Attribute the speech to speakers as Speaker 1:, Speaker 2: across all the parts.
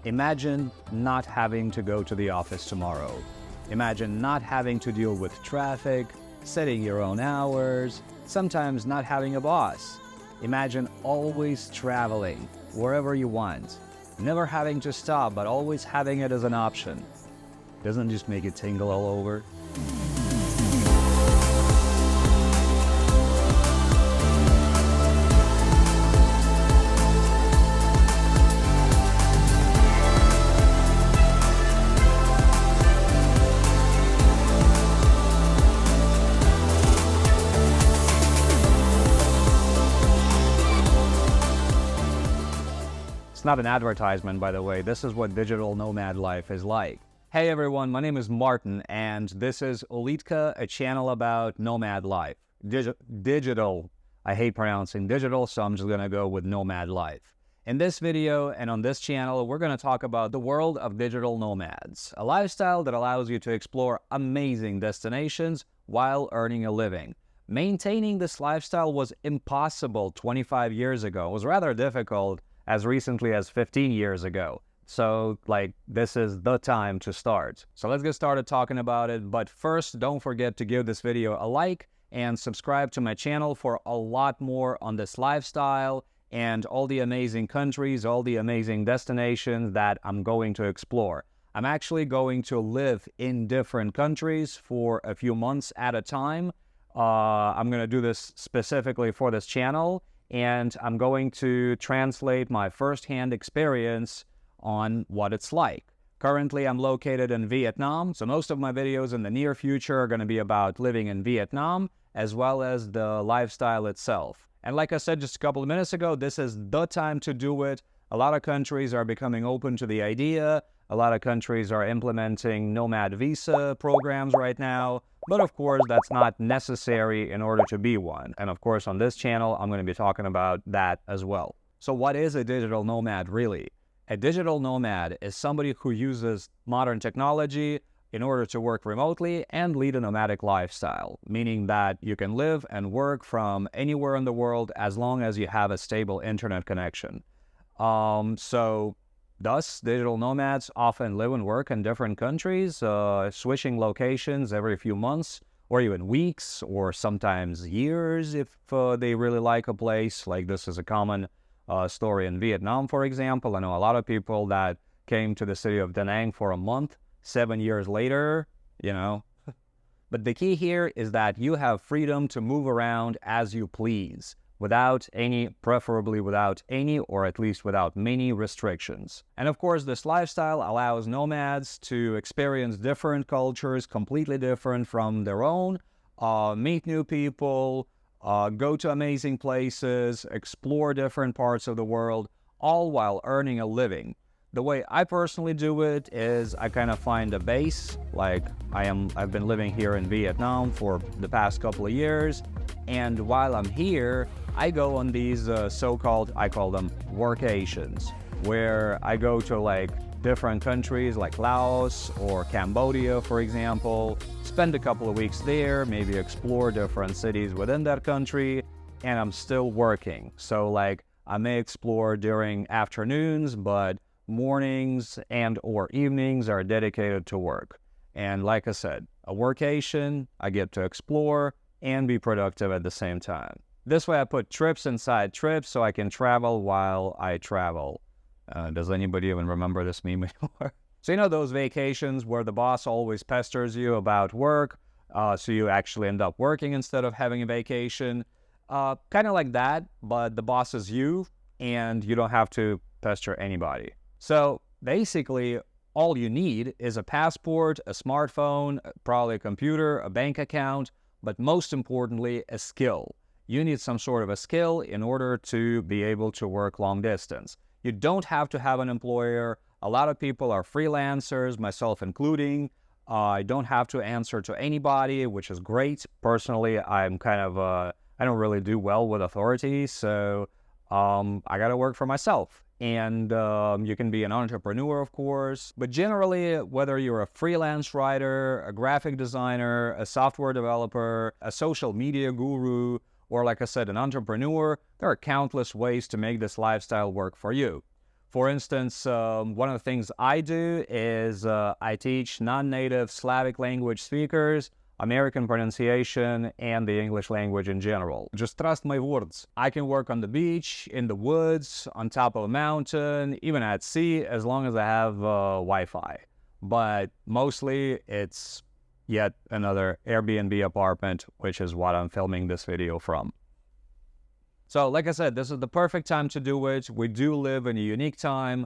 Speaker 1: Imagine not having to go to the office tomorrow. Imagine not having to deal with traffic, setting your own hours, sometimes not having a boss. Imagine always traveling wherever you want, never having to stop but always having it as an option. Doesn't it just make it tingle all over? It's not an advertisement, by the way. This is what digital nomad life is like. Hey everyone, my name is Martin, and this is Ulitka, a channel about nomad life. Digital. I hate pronouncing digital, so I'm just gonna go with nomad life. In this video and on this channel, we're gonna talk about the world of digital nomads, a lifestyle that allows you to explore amazing destinations while earning a living. Maintaining this lifestyle was impossible 25 years ago. It was rather difficult as recently as 15 years ago. So, this is the time to start. So let's get started talking about it. But first, don't forget to give this video a like and subscribe to my channel for a lot more on this lifestyle and all the amazing countries, all the amazing destinations that I'm going to explore. I'm actually going to live in different countries for a few months at a time. I'm going to do this specifically for this channel, and I'm going to translate my firsthand experience on what it's like. Currently, I'm located in Vietnam, so most of my videos in the near future are going to be about living in Vietnam, as well as the lifestyle itself. And like I said just a couple of minutes ago, this is the time to do it. A lot of countries are becoming open to the idea. A lot of countries are implementing nomad visa programs right now. But of course, that's not necessary in order to be one. And of course, on this channel, I'm going to be talking about that as well. So what is a digital nomad really? A digital nomad is somebody who uses modern technology in order to work remotely and lead a nomadic lifestyle, meaning that you can live and work from anywhere in the world as long as you have a stable internet connection. Thus, digital nomads often live and work in different countries, switching locations every few months, or even weeks, or sometimes years if they really like a place. Like this is a common story in Vietnam, for example. I know a lot of people that came to the city of Da Nang for a month, 7 years later, you know. But the key here is that you have freedom to move around as you please, preferably without any, or at least without many restrictions. And of course, this lifestyle allows nomads to experience different cultures, completely different from their own, meet new people, go to amazing places, explore different parts of the world, all while earning a living. The way I personally do it is I kind of find a base. I've been living here in Vietnam for the past couple of years, and while I'm here, I go on these so-called, I call them workations, where I go to different countries like Laos or Cambodia, for example, spend a couple of weeks there, maybe explore different cities within that country, and I'm still working. So I may explore during afternoons, but mornings and or evenings are dedicated to work. And like I said, a workation, I get to explore and be productive at the same time. This way I put trips inside trips so I can travel while I travel. Does anybody even remember this meme anymore? So you know those vacations where the boss always pesters you about work, so you actually end up working instead of having a vacation? Kind of like that, but the boss is you, and you don't have to pester anybody. So basically, all you need is a passport, a smartphone, probably a computer, a bank account, but most importantly, a skill. You need some sort of a skill in order to be able to work long distance. You don't have to have an employer. A lot of people are freelancers, myself including. I don't have to answer to anybody, which is great. Personally, I don't really do well with authority, so I gotta work for myself. And you can be an entrepreneur, of course, but generally, whether you're a freelance writer, a graphic designer, a software developer, a social media guru, or like I said, an entrepreneur, there are countless ways to make this lifestyle work for you. For instance, one of the things I do is I teach non-native Slavic language speakers American pronunciation and the English language in general. Just trust my words. I can work on the beach, in the woods, on top of a mountain, even at sea, as long as I have Wi-Fi. But mostly it's yet another Airbnb apartment, which is what I'm filming this video from. So like I said, this is the perfect time to do it. We do live in a unique time.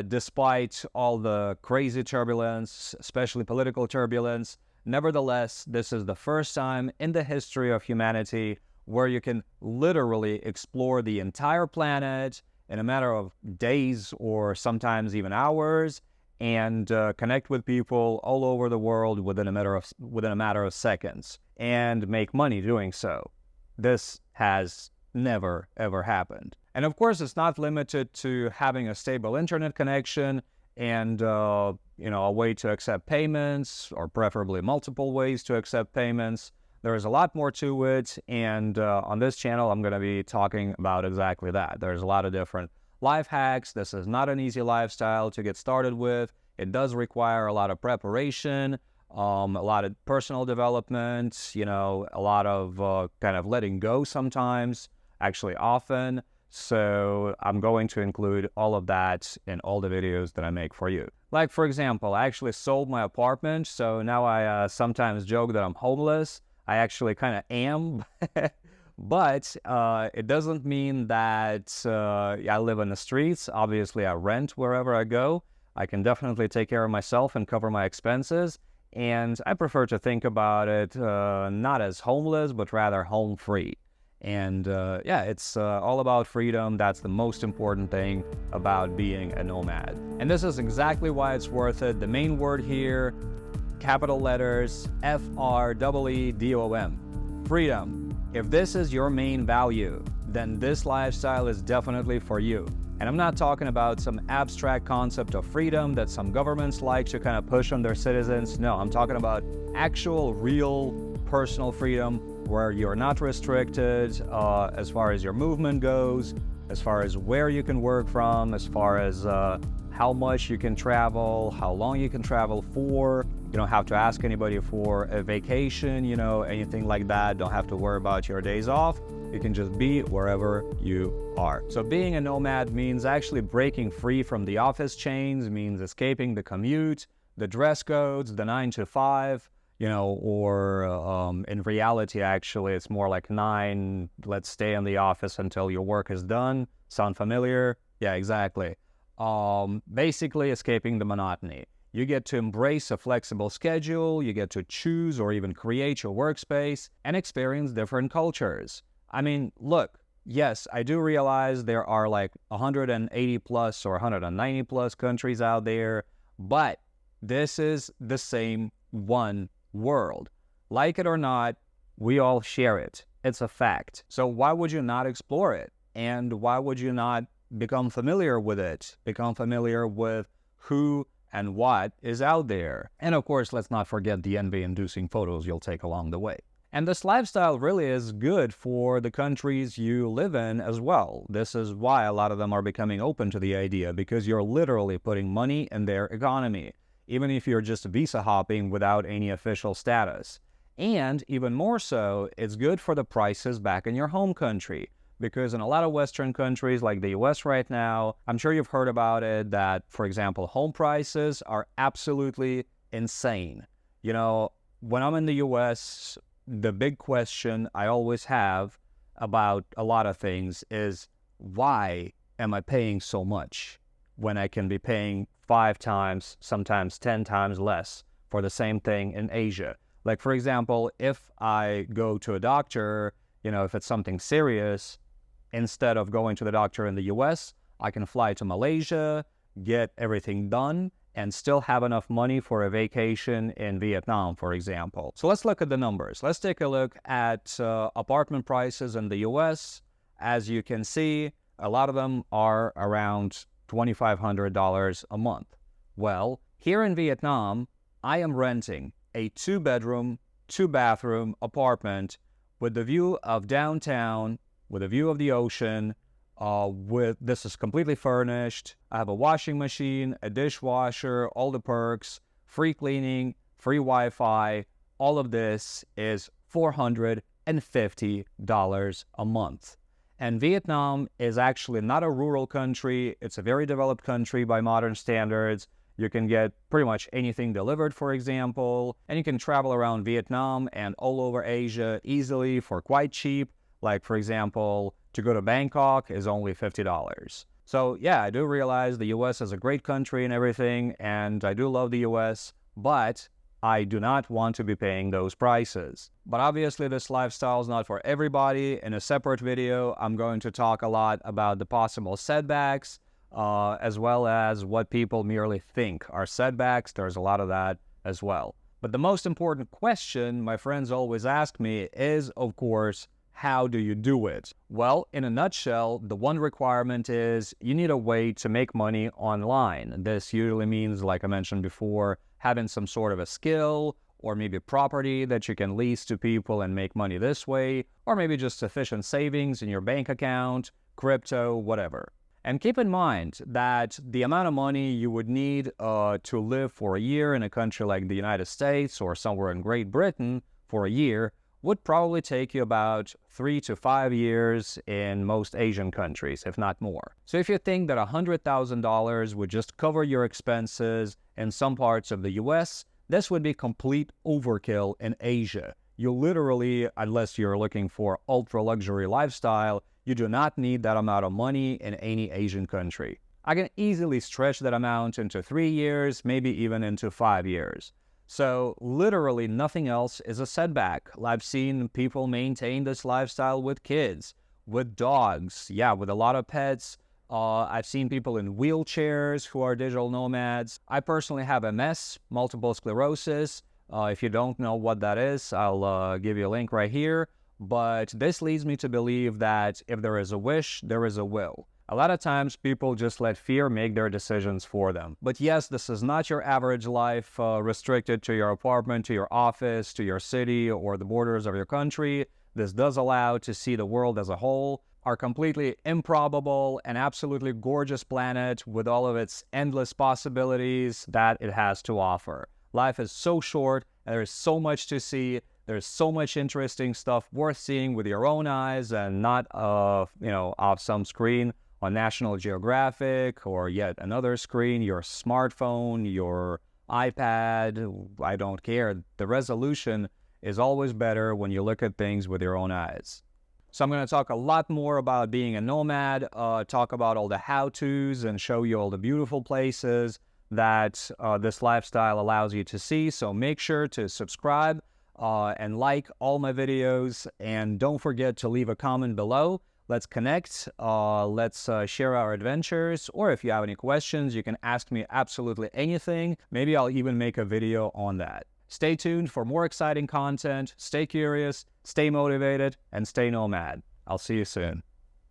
Speaker 1: Despite all the crazy turbulence, especially political turbulence, nevertheless, this is the first time in the history of humanity where you can literally explore the entire planet in a matter of days or sometimes even hours and connect with people all over the world within a matter of seconds and make money doing so. This has never, ever happened. And of course, it's not limited to having a stable internet connection and a way to accept payments, or preferably multiple ways to accept payments. There's a lot more to it, and on this channel, I'm going to be talking about exactly that. There's a lot of different life hacks. This is not an easy lifestyle to get started with. It does require a lot of preparation, a lot of personal development, a lot of kind of letting go sometimes, actually often. So I'm going to include all of that in all the videos that I make for you. Like, for example, I actually sold my apartment, so now I sometimes joke that I'm homeless. I actually kind of am, but it doesn't mean that I live on the streets. Obviously, I rent wherever I go. I can definitely take care of myself and cover my expenses, and I prefer to think about it not as homeless, but rather home-free. And it's all about freedom. That's the most important thing about being a nomad. And this is exactly why it's worth it. The main word here, capital letters, FREEDOM, freedom. If this is your main value, then this lifestyle is definitely for you. And I'm not talking about some abstract concept of freedom that some governments like to kind of push on their citizens. No, I'm talking about actual, real, personal freedom, where you're not restricted as far as your movement goes, as far as where you can work from, as far as how much you can travel, how long you can travel for. You don't have to ask anybody for a vacation, anything like that. Don't have to worry about your days off. You can just be wherever you are. So being a nomad means actually breaking free from the office chains, means escaping the commute, the dress codes, the 9 to 5, or in reality, actually, it's more like 9, let's stay in the office until your work is done. Sound familiar? Yeah, exactly. Basically, escaping the monotony. You get to embrace a flexible schedule, you get to choose or even create your workspace and experience different cultures. I mean, look, yes, I do realize there are like 180 plus or 190 plus countries out there, but this is the same one world. Like it or not, we all share it. It's a fact. So why would you not explore it? And why would you not become familiar with it? Become familiar with who and what is out there. And of course, let's not forget the envy-inducing photos you'll take along the way. And this lifestyle really is good for the countries you live in as well. This is why a lot of them are becoming open to the idea, because you're literally putting money in their economy, even if you're just visa hopping without any official status. And even more so, it's good for the prices back in your home country, because in a lot of Western countries like the US right now, I'm sure you've heard about it, that, for example, home prices are absolutely insane. When I'm in the US, the big question I always have about a lot of things is, why am I paying so much when I can be paying 5 times, sometimes 10 times less for the same thing in Asia? Like, for example, if I go to a doctor, if it's something serious, instead of going to the doctor in the US, I can fly to Malaysia, get everything done, and still have enough money for a vacation in Vietnam, for example. So let's look at the numbers. Let's take a look at apartment prices in the US. As you can see, a lot of them are around $2,500 a month. Well, here in Vietnam, I am renting a 2-bedroom, 2-bathroom apartment with the view of downtown, with a view of the ocean, With this is completely furnished. I have a washing machine, a dishwasher, all the perks, free cleaning, free Wi-Fi. All of this is $450 a month. And Vietnam is actually not a rural country. It's a very developed country by modern standards. You can get pretty much anything delivered, for example, and you can travel around Vietnam and all over Asia easily for quite cheap. Like, for example, to go to Bangkok is only $50. So yeah, I do realize the US is a great country and everything, and I do love the US, but I do not want to be paying those prices. But obviously this lifestyle is not for everybody. In a separate video, I'm going to talk a lot about the possible setbacks, as well as what people merely think are setbacks. There's a lot of that as well. But the most important question my friends always ask me is, of course, how do you do it? Well, in a nutshell, the one requirement is you need a way to make money online. This usually means, like I mentioned before, having some sort of a skill or maybe property that you can lease to people and make money this way, or maybe just sufficient savings in your bank account, crypto, whatever. And keep in mind that the amount of money you would need to live for a year in a country like the United States or somewhere in Great Britain for a year would probably take you about 3 to 5 years in most Asian countries, if not more. So if you think that $100,000 would just cover your expenses in some parts of the US, this would be complete overkill in Asia. You literally, unless you're looking for ultra-luxury lifestyle, you do not need that amount of money in any Asian country. I can easily stretch that amount into 3 years, maybe even into 5 years. So literally nothing else is a setback. I've seen people maintain this lifestyle with kids, with dogs, yeah, with a lot of pets. I've seen people in wheelchairs who are digital nomads. I personally have MS, multiple sclerosis. If you don't know what that is, I'll give you a link right here. But this leads me to believe that if there is a wish, there is a will. A lot of times people just let fear make their decisions for them. But yes, this is not your average life restricted to your apartment, to your office, to your city, or the borders of your country. This does allow to see the world as a whole, our completely improbable and absolutely gorgeous planet with all of its endless possibilities that it has to offer. Life is so short, and there's so much to see. There's so much interesting stuff worth seeing with your own eyes and not, off some screen on National Geographic or yet another screen, your smartphone, your iPad, I don't care. The resolution is always better when you look at things with your own eyes. So I'm going to talk a lot more about being a nomad, talk about all the how-tos and show you all the beautiful places that this lifestyle allows you to see. So make sure to subscribe and like all my videos, and don't forget to leave a comment below. Let's connect, let's share our adventures, or if you have any questions, you can ask me absolutely anything. Maybe I'll even make a video on that. Stay tuned for more exciting content, stay curious, stay motivated, and stay nomad. I'll see you soon.